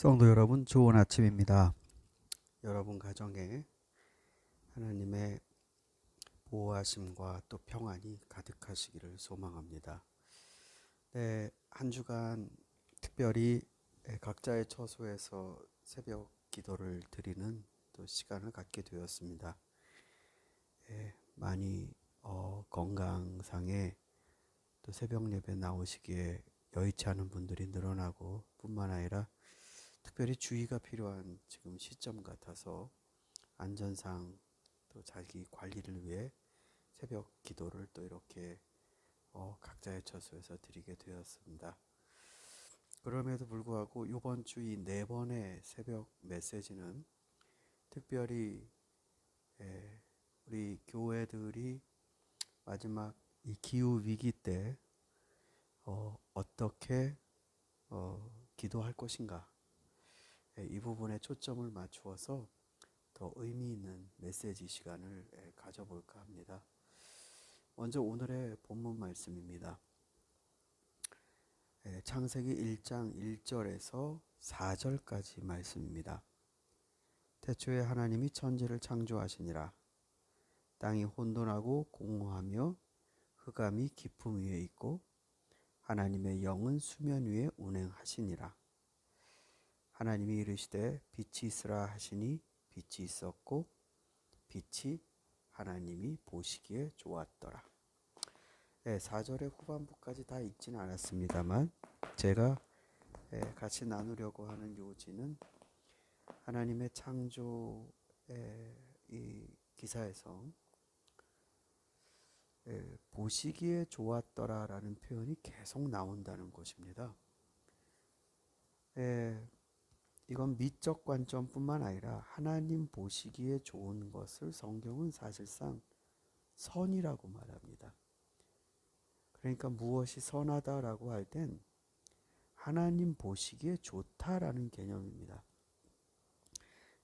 성도 여러분, 좋은 아침입니다. 여러분 가정에 하나님의 보호하심과 또 평안이 가득하시기를 소망합니다. 네, 한 주간 특별히 각자의 처소에서 새벽 기도를 드리는 또 시간을 갖게 되었습니다. 많이 건강상에 또 새벽 예배 나오시기에 여의치 않은 분들이 늘어나고 뿐만 아니라 특별히 주의가 필요한 지금 시점 같아서 안전상 또 자기 관리를 위해 새벽 기도를 또 이렇게 각자의 처소에서 드리게 되었습니다. 그럼에도 불구하고 이번 주 이 네 번의 새벽 메시지는 특별히 우리 교회들이 마지막 이 기후 위기 때 어떻게 기도할 것인가, 이 부분에 초점을 맞추어서 더 의미 있는 메시지 시간을 가져볼까 합니다. 먼저 오늘의 본문 말씀입니다. 창세기 1장 1절에서 4절까지 말씀입니다. 태초에 하나님이 천지를 창조하시니라. 땅이 혼돈하고 공허하며 흑암이 깊음 위에 있고 하나님의 영은 수면 위에 운행하시니라. 하나님이 이르시되 빛이 있으라 하시니 빛이 있었고 빛이 하나님이 보시기에 좋았더라. 4절의 후반부까지 다 읽지는 않았습니다만 제가 같이 나누려고 하는 요지는 하나님의 창조의 이 기사에서 보시기에 좋았더라라는 표현이 계속 나온다는 것입니다. 이건 미적 관점뿐만 아니라 하나님 보시기에 좋은 것을 성경은 사실상 선이라고 말합니다. 그러니까 무엇이 선하다라고 할 땐 하나님 보시기에 좋다라는 개념입니다.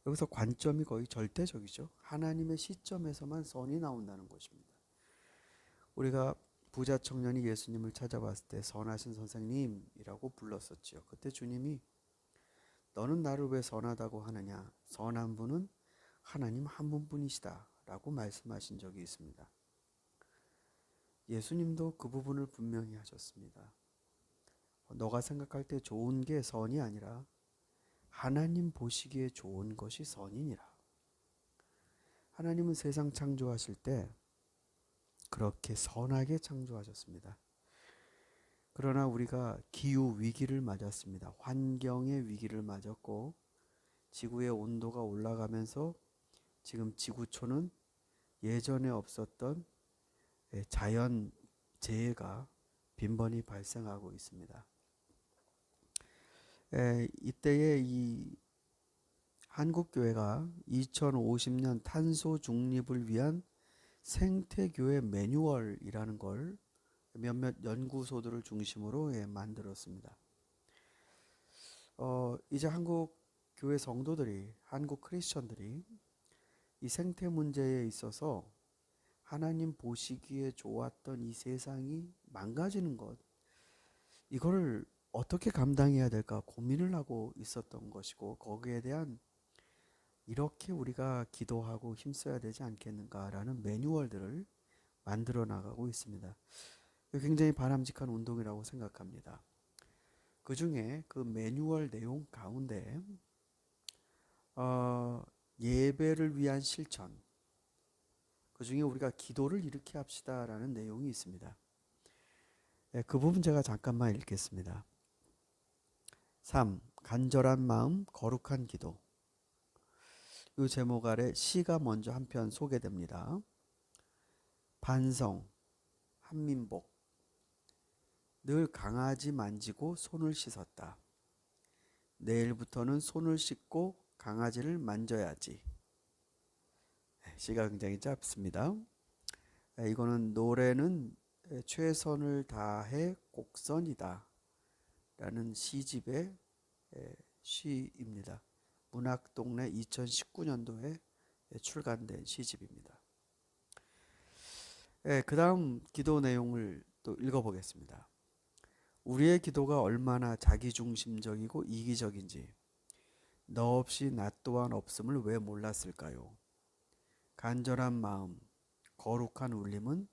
여기서 관점이 거의 절대적이죠. 하나님의 시점에서만 선이 나온다는 것입니다. 우리가 부자 청년이 예수님을 찾아봤을 때 선하신 선생님이라고 불렀었죠. 그때 주님이 너는 나를 왜 선하다고 하느냐? 선한 분은 하나님 한 분뿐이시다 라고 말씀하신 적이 있습니다. 예수님도 그 부분을 분명히 하셨습니다. 너가 생각할 때 좋은 게 선이 아니라 하나님 보시기에 좋은 것이 선이니라. 하나님은 세상 창조하실 때 그렇게 선하게 창조하셨습니다. 그러나 우리가 기후 위기를 맞았습니다. 환경의 위기를 맞았고 지구의 온도가 올라가면서 지금 지구촌은 예전에 없었던 자연 재해가 빈번히 발생하고 있습니다. 이때에 이 한국교회가 2050년 탄소 중립을 위한 생태교회 매뉴얼이라는 걸 몇몇 연구소들을 중심으로 만들었습니다. 이제 한국 교회 성도들이, 한국 크리스천들이 이 생태 문제에 있어서 하나님 보시기에 좋았던 이 세상이 망가지는 것, 이거를 어떻게 감당해야 될까 고민을 하고 있었던 것이고, 거기에 대한 이렇게 우리가 기도하고 힘써야 되지 않겠는가라는 매뉴얼들을 만들어 나가고 있습니다. 굉장히 바람직한 운동이라고 생각합니다. 그 중에 그 매뉴얼 내용 가운데 예배를 위한 실천, 그 중에 우리가 기도를 이렇게 합시다라는 내용이 있습니다. 그 부분 제가 잠깐만 읽겠습니다. 3. 간절한 마음, 거룩한 기도. 이 제목 아래 시가 먼저 한 편 소개됩니다. 반성, 한민복. 늘 강아지 만지고 손을 씻었다. 내일부터는 손을 씻고 강아지를 만져야지. 시가 굉장히 짧습니다. 이거는 노래는 최선을 다해 곡선이다 라는 시집의 시입니다. 문학동네 2019년도에 출간된 시집입니다. 그 다음 기도 내용을 또 읽어보겠습니다. 우리의 기도가 얼마나 자기중심적이고 이기적인지 너 없이 나 또한 없음을 왜 몰랐을까요? 간절한 마음, 거룩한 울림은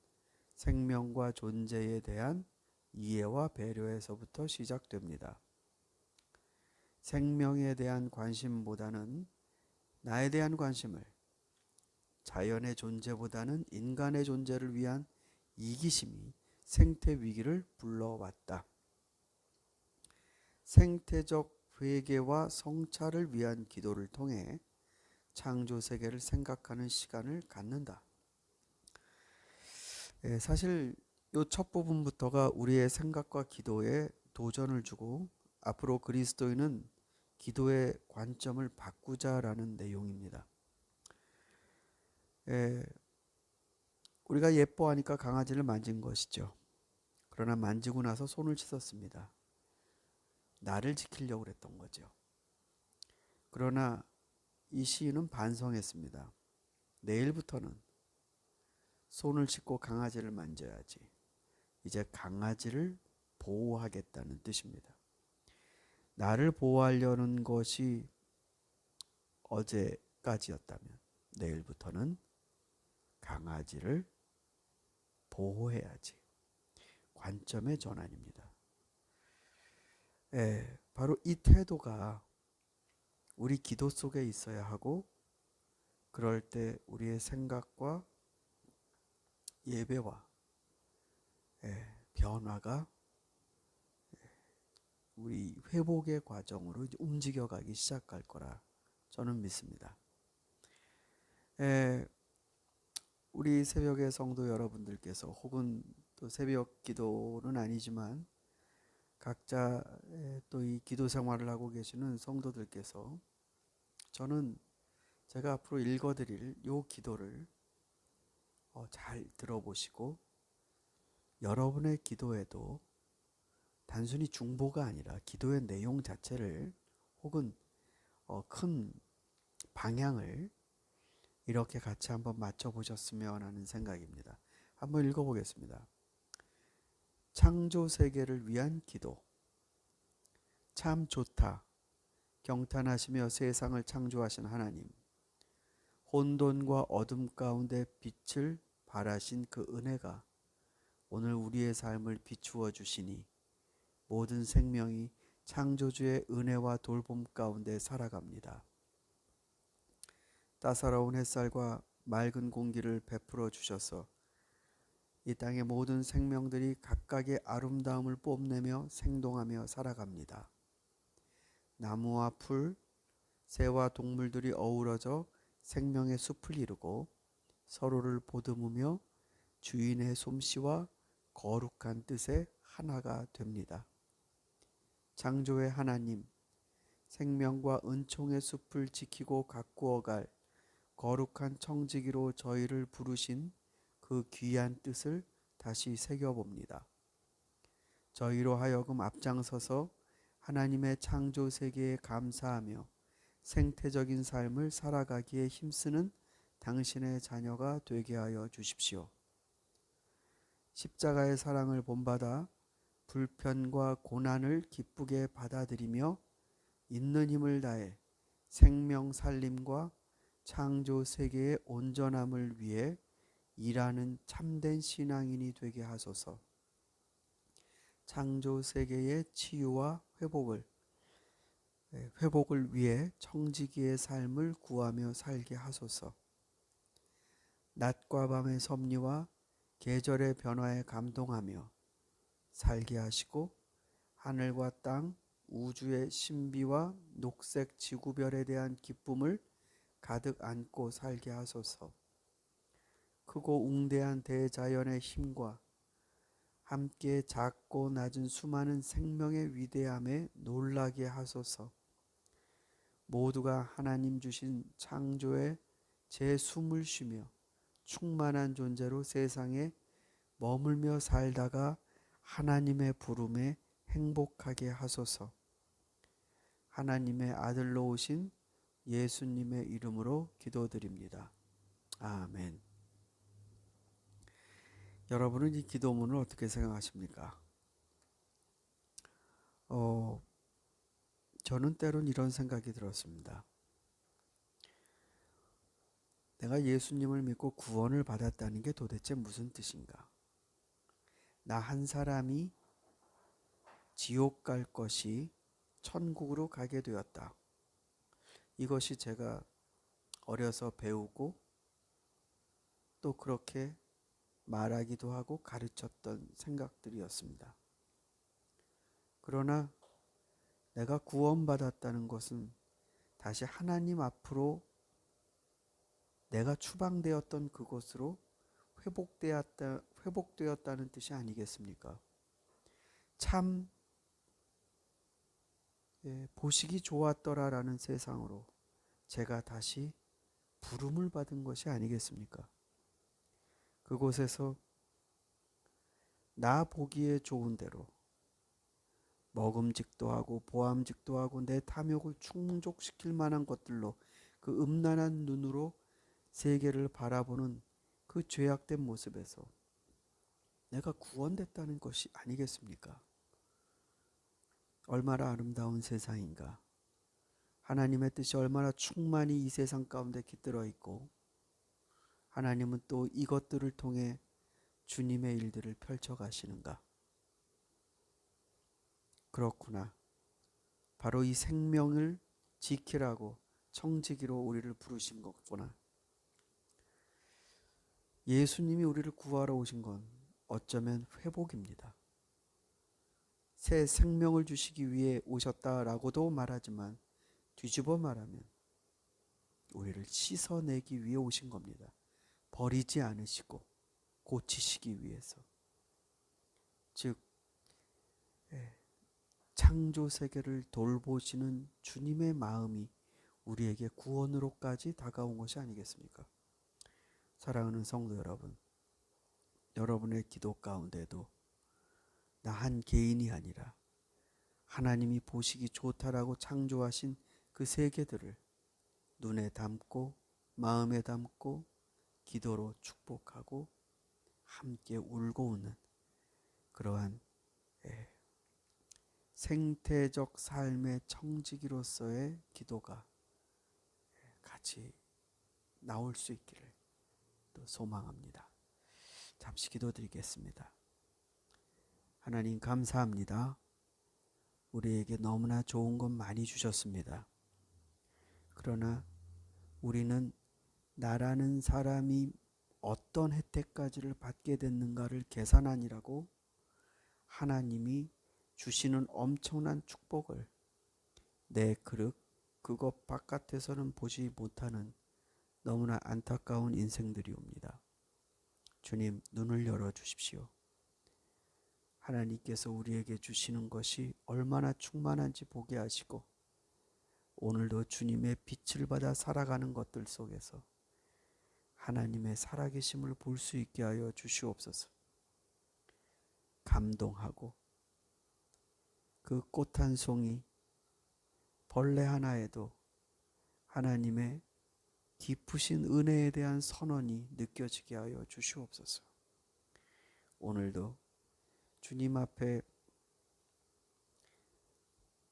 생명과 존재에 대한 이해와 배려에서부터 시작됩니다. 생명에 대한 관심보다는 나에 대한 관심을, 자연의 존재보다는 인간의 존재를 위한 이기심이 생태 위기를 불러왔다. 생태적 회개와 성찰을 위한 기도를 통해 창조 세계를 생각하는 시간을 갖는다. 사실 이 첫 부분부터가 우리의 생각과 기도에 도전을 주고 앞으로 그리스도인은 기도의 관점을 바꾸자라는 내용입니다. 우리가 예뻐하니까 강아지를 만진 것이죠. 그러나 만지고 나서 손을 씻었습니다. 나를 지키려고 그랬던 거죠. 그러나 이 시인은 반성했습니다. 내일부터는 손을 씻고 강아지를 만져야지. 이제 강아지를 보호하겠다는 뜻입니다. 나를 보호하려는 것이 어제까지였다면 내일부터는 강아지를 보호해야지. 관점의 전환입니다. 바로 이 태도가 우리 기도 속에 있어야 하고, 그럴 때 우리의 생각과 예배와 변화가 우리 회복의 과정으로 이제 움직여가기 시작할 거라 저는 믿습니다. 우리 새벽의 성도 여러분들께서 혹은 또 새벽 기도는 아니지만 각자 또 이 기도 생활을 하고 계시는 성도들께서 저는 제가 앞으로 읽어드릴 요 기도를 잘 들어보시고 여러분의 기도에도 단순히 중보가 아니라 기도의 내용 자체를 혹은 큰 방향을 이렇게 같이 한번 맞춰보셨으면 하는 생각입니다. 한번 읽어보겠습니다. 창조 세계를 위한 기도. 참 좋다. 경탄하시며 세상을 창조하신 하나님. 혼돈과 어둠 가운데 빛을 발하신 그 은혜가 오늘 우리의 삶을 비추어 주시니 모든 생명이 창조주의 은혜와 돌봄 가운데 살아갑니다. 따사로운 햇살과 맑은 공기를 베풀어 주셔서 이 땅의 모든 생명들이 각각의 아름다움을 뽐내며 생동하며 살아갑니다. 나무와 풀, 새와 동물들이 어우러져 생명의 숲을 이루고 서로를 보듬으며 주인의 솜씨와 거룩한 뜻의 하나가 됩니다. 창조의 하나님, 생명과 은총의 숲을 지키고 가꾸어갈 거룩한 청지기로 저희를 부르신 그 귀한 뜻을 다시 새겨봅니다. 저희로 하여금 앞장서서 하나님의 창조 세계에 감사하며 생태적인 삶을 살아가기에 힘쓰는 당신의 자녀가 되게 하여 주십시오. 십자가의 사랑을 본받아 불편과 고난을 기쁘게 받아들이며 있는 힘을 다해 생명 살림과 창조 세계의 온전함을 위해 일하는 참된 신앙인이 되게 하소서. 창조 세계의 치유와 회복을 위해 청지기의 삶을 구하며 살게 하소서. 낮과 밤의 섭리와 계절의 변화에 감동하며 살게 하시고 하늘과 땅, 우주의 신비와 녹색 지구별에 대한 기쁨을 가득 안고 살게 하소서. 크고 웅대한 대자연의 힘과 함께 작고 낮은 수많은 생명의 위대함에 놀라게 하소서. 모두가 하나님 주신 창조에 제 숨을 쉬며 충만한 존재로 세상에 머물며 살다가 하나님의 부름에 행복하게 하소서. 하나님의 아들로 오신 예수님의 이름으로 기도드립니다. 아멘. 여러분은 이 기도문을 어떻게 생각하십니까? 저는 때론 이런 생각이 들었습니다. 내가 예수님을 믿고 구원을 받았다는 게 도대체 무슨 뜻인가? 나 한 사람이 지옥 갈 것이 천국으로 가게 되었다. 이것이 제가 어려서 배우고 또 그렇게 말하기도 하고 가르쳤던 생각들이었습니다. 그러나 내가 구원받았다는 것은 다시 하나님 앞으로 내가 추방되었던 그곳으로 회복되었다는 뜻이 아니겠습니까? 참 보시기 좋았더라라는 세상으로 제가 다시 부름을 받은 것이 아니겠습니까? 그곳에서 나 보기에 좋은 대로 먹음직도 하고 보암직도 하고 내 탐욕을 충족시킬 만한 것들로 그 음란한 눈으로 세계를 바라보는 그 죄악된 모습에서 내가 구원됐다는 것이 아니겠습니까? 얼마나 아름다운 세상인가. 하나님의 뜻이 얼마나 충만히 이 세상 가운데 깃들어 있고 하나님은 또 이것들을 통해 주님의 일들을 펼쳐 가시는가. 그렇구나. 바로 이 생명을 지키라고 청지기로 우리를 부르신 거구나. 예수님이 우리를 구하러 오신 건 어쩌면 회복입니다. 새 생명을 주시기 위해 오셨다라고도 말하지만 뒤집어 말하면 우리를 씻어내기 위해 오신 겁니다. 버리지 않으시고 고치시기 위해서. 즉 창조 세계를 돌보시는 주님의 마음이 우리에게 구원으로까지 다가온 것이 아니겠습니까? 사랑하는 성도 여러분, 여러분의 기도 가운데도 나 한 개인이 아니라 하나님이 보시기 좋다라고 창조하신 그 세계들을 눈에 담고 마음에 담고 기도로 축복하고 함께 울고 웃는 그러한 생태적 삶의 청지기로서의 기도가 같이 나올 수 있기를 또 소망합니다. 잠시 기도드리겠습니다. 하나님 감사합니다. 우리에게 너무나 좋은 것 많이 주셨습니다. 그러나 우리는 나라는 사람이 어떤 혜택까지를 받게 됐는가를 계산하니라고 하나님이 주시는 엄청난 축복을 내 그릇 그것 바깥에서는 보지 못하는 너무나 안타까운 인생들이옵니다. 주님 눈을 열어주십시오. 하나님께서 우리에게 주시는 것이 얼마나 충만한지 보게 하시고 오늘도 주님의 빛을 받아 살아가는 것들 속에서 하나님의 살아계심을 볼 수 있게 하여 주시옵소서. 감동하고 그 꽃 한 송이 벌레 하나에도 하나님의 깊으신 은혜에 대한 선언이 느껴지게 하여 주시옵소서. 오늘도 주님 앞에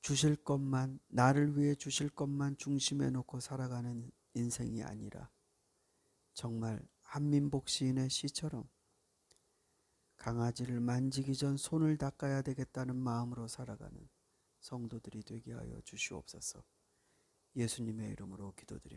주실 것만, 나를 위해 주실 것만 중심에 놓고 살아가는 인생이 아니라 정말 한민복 시인의 시처럼 강아지를 만지기 전 손을 닦아야 되겠다는 마음으로 살아가는 성도들이 되게 하여 주시옵소서. 예수님의 이름으로 기도드립니다.